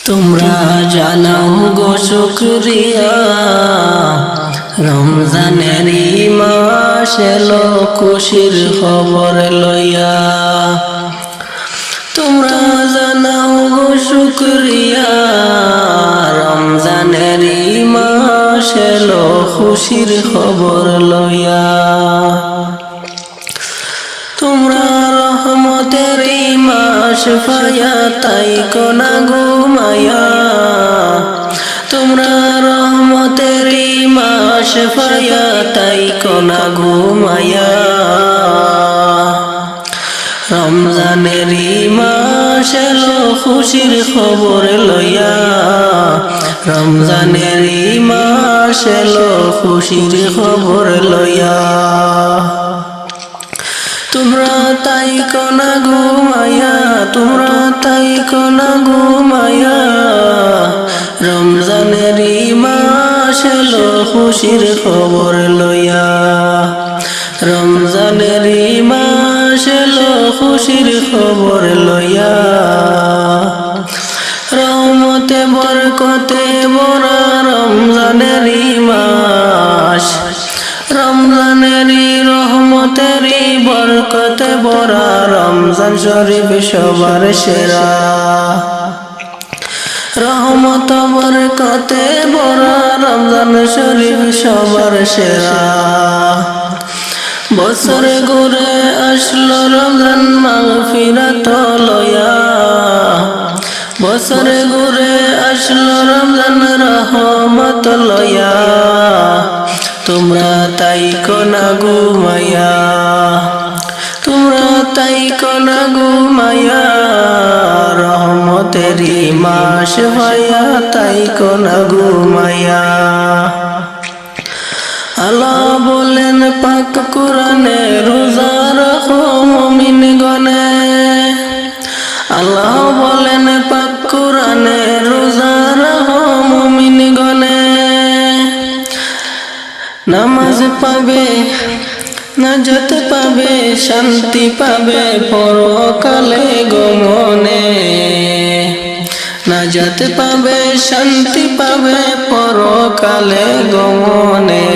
তোমরা জানাও গো শুকরিয়া, রমজানেরই মাস এলো খুশির খবর লইয়া। তোমরা জানাও গো শুকরিয়া, রমজানেরই মাস এলো খুশির খবর লইয়া। তোমরা রহমতের মাস পায়া তাই কোনা ঘুমায়া। তোমরা রহমতের মাস পায়া তাই কোনা ঘুমায়া। রমজানের মাস এলো খুশির খবর লইয়া। রমজানের মাস এলো খুশির খবর লইয়া। তোমরা তাই কোনা ঘুমায়া, তোমরা তাই কোনা ঘুমায়া। রমজানের মাস এলো খুশির খবর লইয়া। রমজানের মাস এলো খুশির খবর লইয়া। রহমতে বরকতে ভরা রমজানের মাস। রমজানের রহমতের বরকতে ভরা রমজান শরীফ সবার সেরা। রহমত বরকতে ভরা রমজান শরীফ সবার সেরা। বছরে ঘুরে আসলো রমজান মাগফিরাত লইয়া। বছরে ঘুরে আসলো রমজান রহমত লইয়া। তোমরা তাই কোনা ঘুমায়া, তোমরা তাই কোনা ঘুমায়া। রহমতের মাস ভাইয়া তাই কোনা ঘুমায়া। আল্লাহ বলেন পাক কুরআনে, রোজা রাখো মুমিন গণে। আল্লাহ বলেন পাক কুরআনে, রোজা রাখো মুমিন গণে। নামাজ পাবে, নাজাত পাবে, শান্তি পাবে পরকালে গমনে। নাজাত পাবে, শান্তি পাবে পরকালে গমনে।